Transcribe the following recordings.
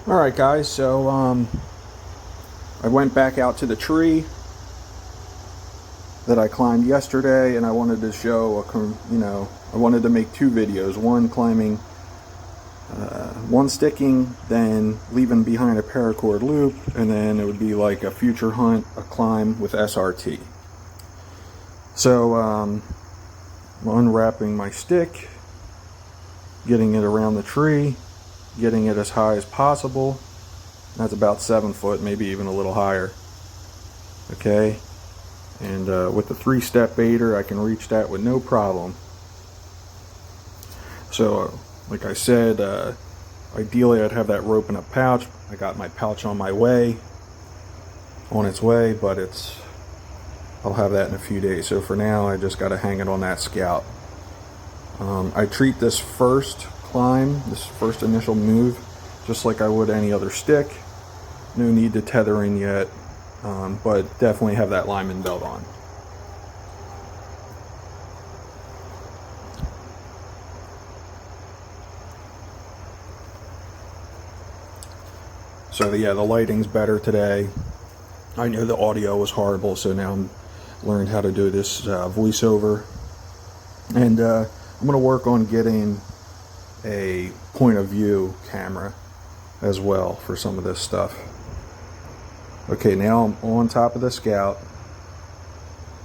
Alright guys, so I went back out to the tree that I climbed yesterday, and I wanted to show I wanted to make two videos, one climbing, one sticking, then leaving behind a paracord loop, and then it would be like a future hunt, a climb with SRT. So I'm unwrapping my stick, getting it around the tree, getting it as high as possible. That's about 7 foot, maybe even a little higher. Okay, and with the 3-step baiter I can reach that with no problem. So like I said, ideally I'd have that rope in a pouch. I got my pouch on its way, but I'll have that in a few days. So for now I just got to hang it on that Scout. I treat this first climb, this first initial move, just like I would any other stick. No need to tether in yet, but definitely have that lineman belt on. So yeah, the lighting's better today. I know the audio was horrible, so now I'm learned how to do this voiceover, and I'm going to work on getting a point of view camera as well for some of this stuff. Okay, now I'm on top of the Scout.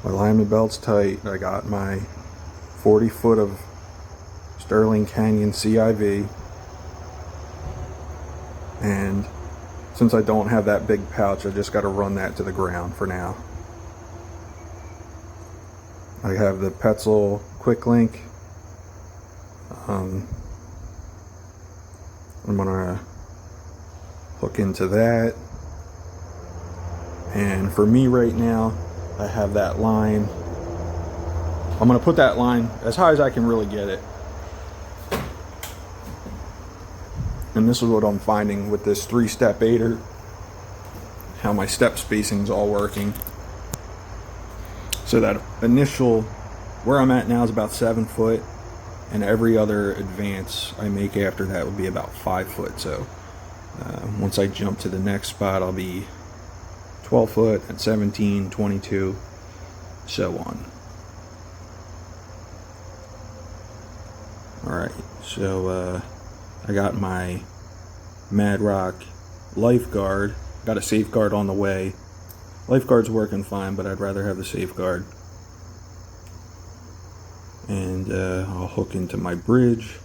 My lineman belt's tight. I got my 40 foot of Sterling Canyon CIV, and since I don't have that big pouch, I just got to run that to the ground for now. I have the Petzl Quick Link. I'm gonna hook into that, and for me right now I have that line. I'm gonna put that line as high as I can really get it, and this is what I'm finding with this 3-step baiter, how my step spacing's all working. So that initial, where I'm at now is about 7 foot, and every other advance I make after that will be about 5 foot. So once I jump to the next spot, I'll be 12 foot and 17, 22, so on. Alright, so I got my Mad Rock Lifeguard. Got a safeguard on the way. Lifeguard's working fine, but I'd rather have the safeguard. And I'll hook into my bridge,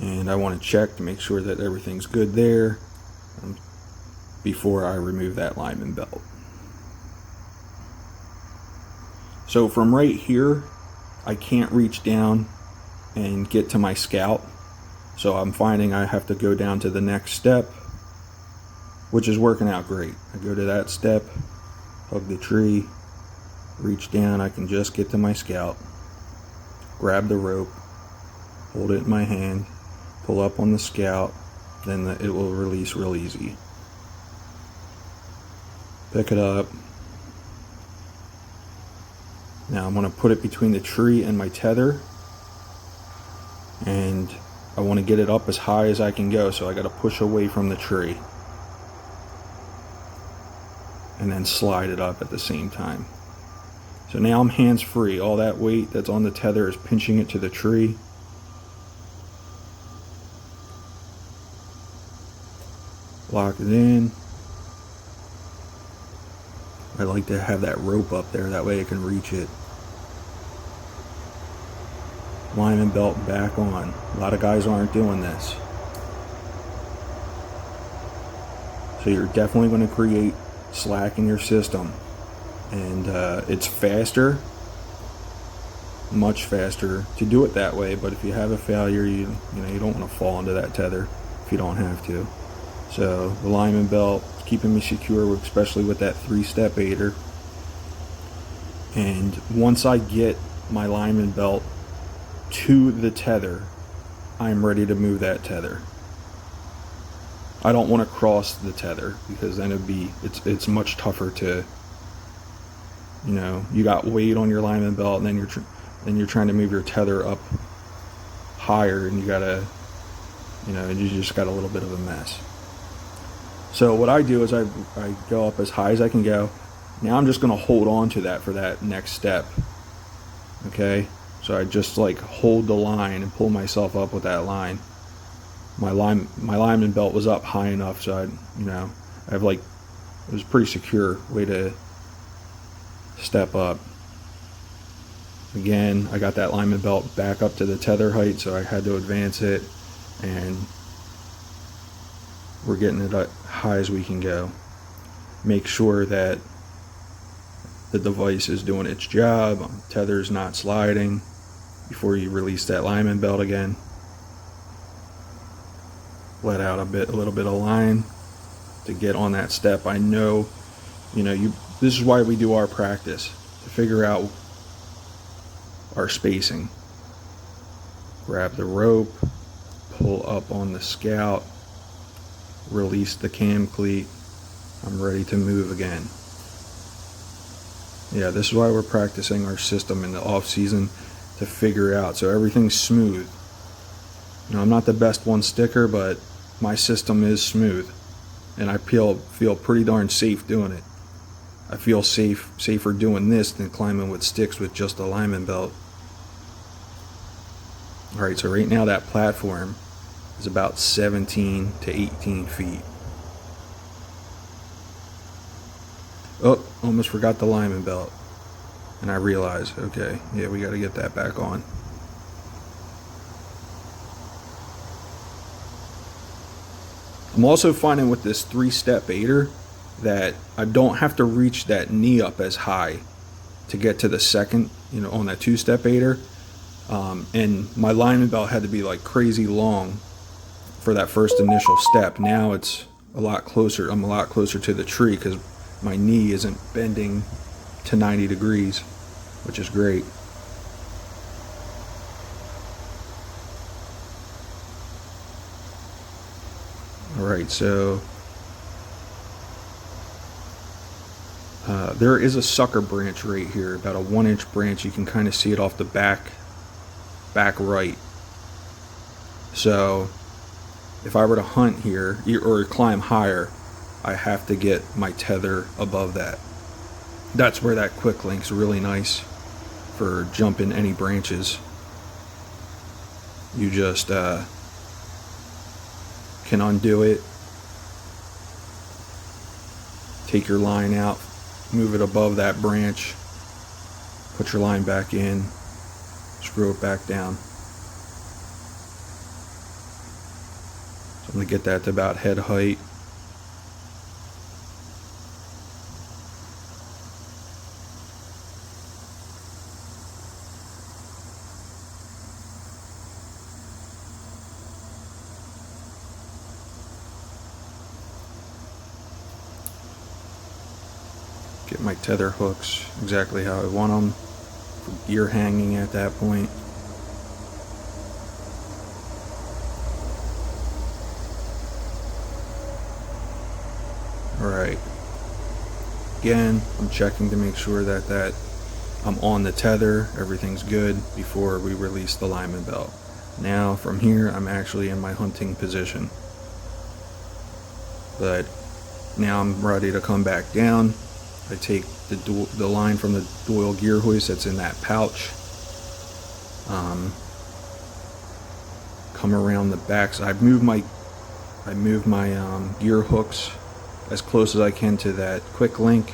and I want to check to make sure that everything's good there before I remove that lineman belt. So from right here I can't reach down and get to my Scout, so I'm finding I have to go down to the next step, which is working out great. I go to that step, hug the tree, reach down, I can just get to my Scout, grab the rope, hold it in my hand, pull up on the Scout, then it will release real easy. Pick it up. Now I'm going to put it between the tree and my tether, and I want to get it up as high as I can go, so I got to push away from the tree and then slide it up at the same time. So now I'm hands free. All that weight that's on the tether is pinching it to the tree. Lock it in. I like to have that rope up there, that way I can reach it. Lineman belt back on. A lot of guys aren't doing this. So you're definitely going to create slack in your system, and it's faster, much faster to do it that way. But if you have a failure, you don't want to fall into that tether if you don't have to. So the lineman belt is keeping me secure, especially with that 3-step baiter. And once I get my lineman belt to the tether, I'm ready to move that tether. I don't want to cross the tether, because then it's much tougher to, you got weight on your lineman belt, and then you're trying to move your tether up higher, and you gotta you know, and you just got a little bit of a mess. So what I do is I go up as high as I can go. Now I'm just going to hold on to that for that next step. Okay, so I just like hold the line and pull myself up with that line. My lineman belt was up high enough, so I have like, it was a pretty secure way to step up. Again, I got that lineman belt back up to the tether height, so I had to advance it, and we're getting it as high as we can go. Make sure that the device is doing its job, tether's not sliding before you release that lineman belt again. Let out a little bit of line to get on that step. I know, this is why we do our practice, to figure out our spacing. Grab the rope, pull up on the scout, release the cam cleat. I'm ready to move again. Yeah, this is why we're practicing our system in the off season, to figure out so everything's smooth. I'm not the best one sticker, but my system is smooth, and I feel pretty darn safe doing it. I feel safer doing this than climbing with sticks with just a lineman belt. Alright, so right now that platform is about 17 to 18 feet. Oh, almost forgot the lineman belt. And I realized, okay, yeah, we got to get that back on. I'm also finding with this 3-step aider that I don't have to reach that knee up as high to get to the second, on that 2-step aider. And my lineman belt had to be like crazy long for that first initial step. Now it's a lot closer. I'm a lot closer to the tree because my knee isn't bending to 90 degrees, which is great. Alright, so there is a sucker branch right here, about a 1-inch branch. You can kind of see it off the back right. So if I were to hunt here or climb higher, I have to get my tether above that. That's where that quick link's really nice for jumping any branches. You just can undo it, take your line out, move it above that branch, put your line back in, screw it back down. So I'm going to get that to about head height. Get my tether hooks exactly how I want them, for gear hanging at that point. Alright, again, I'm checking to make sure that I'm on the tether, everything's good before we release the lineman belt. Now from here I'm actually in my hunting position, but now I'm ready to come back down. I take the line from the Doyle gear hoist that's in that pouch, come around the back. So I move my gear hooks as close as I can to that quick link.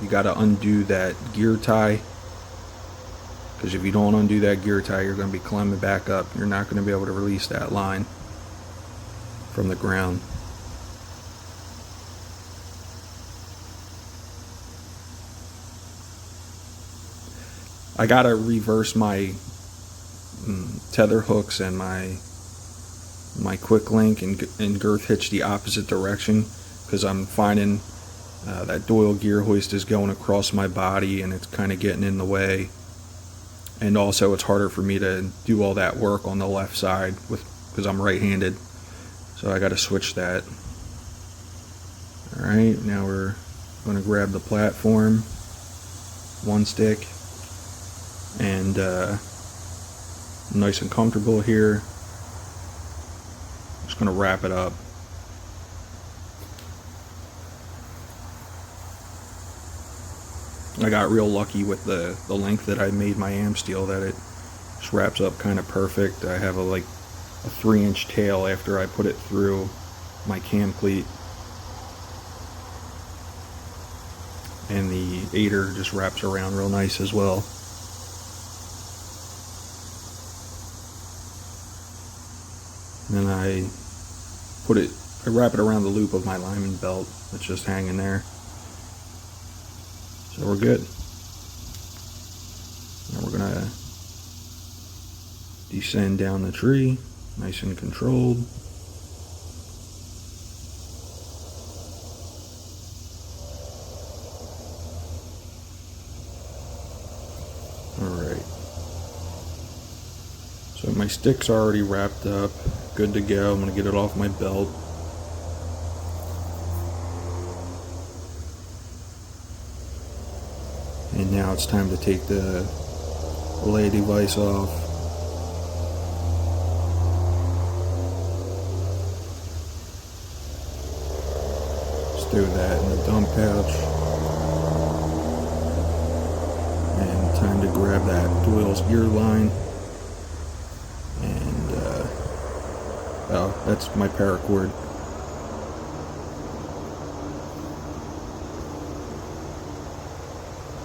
You got to undo that gear tie, because if you don't undo that gear tie, you're going to be climbing back up. You're not going to be able to release that line from the ground. I gotta reverse my tether hooks and my quick link and girth hitch the opposite direction, because I'm finding that Doyle gear hoist is going across my body and it's kind of getting in the way, and also it's harder for me to do all that work on the left side because I'm right-handed, so I got to switch that. Alright, now we're going to grab the platform, one stick, and nice and comfortable here. just going to wrap it up. I got real lucky with the length that I made my am steel, that it just wraps up kind of perfect. I have like a 3-inch tail after I put it through my cam cleat, and the aider just wraps around real nice as well. And then I wrap it around the loop of my lineman belt that's just hanging there. So we're good. Now we're gonna descend down the tree, nice and controlled. Alright. So my stick's already wrapped up, good to go. I'm gonna get it off my belt. And now it's time to take the relay device off. Just throw that in the dump pouch. And time to grab that Doyle's gear line. And, oh, that's my paracord.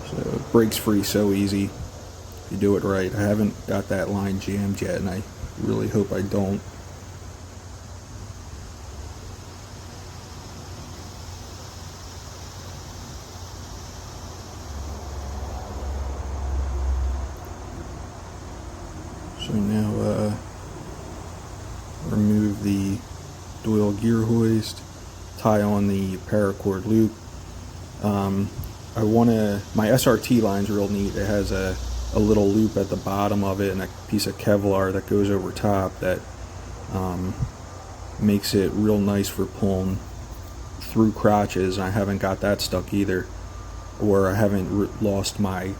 So it breaks free so easy if you do it right. I haven't got that line jammed yet, and I really hope I don't. So now remove the Doyle gear hoist, tie on the paracord loop. My SRT line's real neat. It has a little loop at the bottom of it and a piece of Kevlar that goes over top that makes it real nice for pulling through crotches. I haven't got that stuck either, or I haven't lost my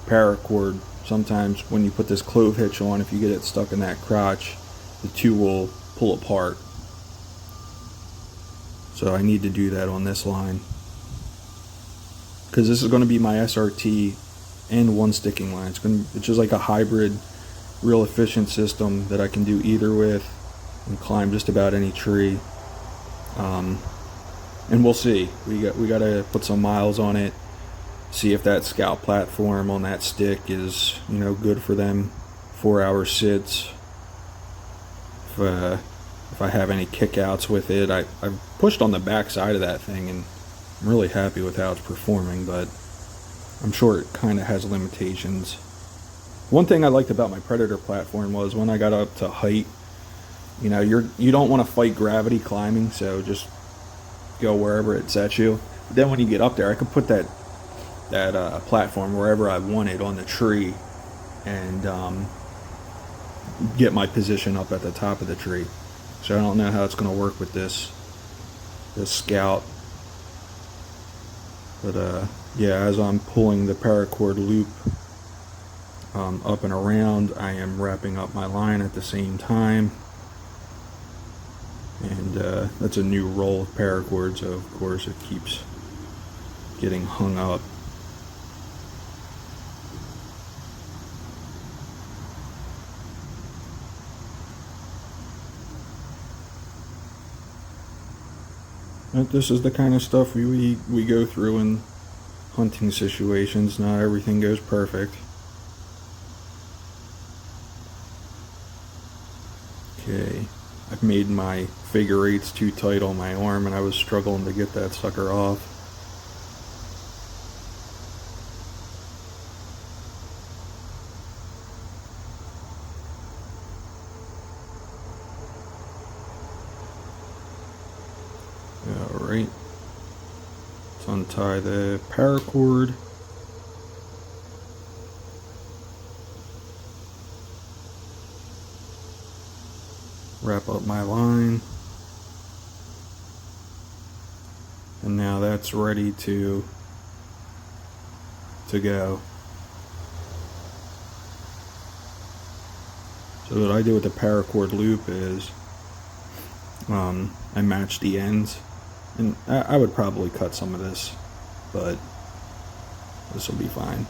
paracord. Sometimes when you put this clove hitch on, if you get it stuck in that crotch, the two will pull apart. So I need to do that on this line, because this is going to be my SRT and one sticking line. It's just like a hybrid, real efficient system that I can do either with and climb just about any tree. And we'll see. We got to put some miles on it, see if that scout platform on that stick is, good for them 4-hour sits. If I have any kickouts with it. I've pushed on the back side of that thing, and I'm really happy with how it's performing, but I'm sure it kind of has limitations. One thing I liked about my Predator platform was when I got up to height, you don't want to fight gravity climbing, so just go wherever it sets you. But then when you get up there, I could put that platform wherever I wanted on the tree, and get my position up at the top of the tree. So I don't know how it's going to work with this Scout. But yeah, as I'm pulling the paracord loop up and around, I am wrapping up my line at the same time. And that's a new roll of paracord, so of course it keeps getting hung up. But this is the kind of stuff we go through in hunting situations. Not everything goes perfect. Okay, I've made my figure 8s too tight on my arm, and I was struggling to get that sucker off. Alright, let's untie the paracord. Wrap up my line. And now that's ready to go. So what I do with the paracord loop is I matched the ends, and I would probably cut some of this, but this will be fine.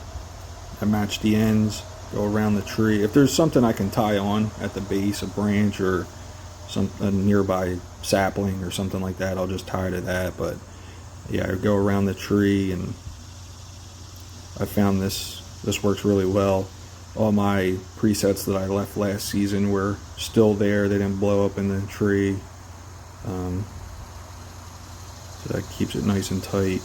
I match the ends, go around the tree. If there's something I can tie on at the base, a branch or a nearby sapling or something like that, I'll just tie to that. But yeah, I go around the tree, and I found this works really well. All my presets that I left last season were still there. They didn't blow up in the tree. So that keeps it nice and tight.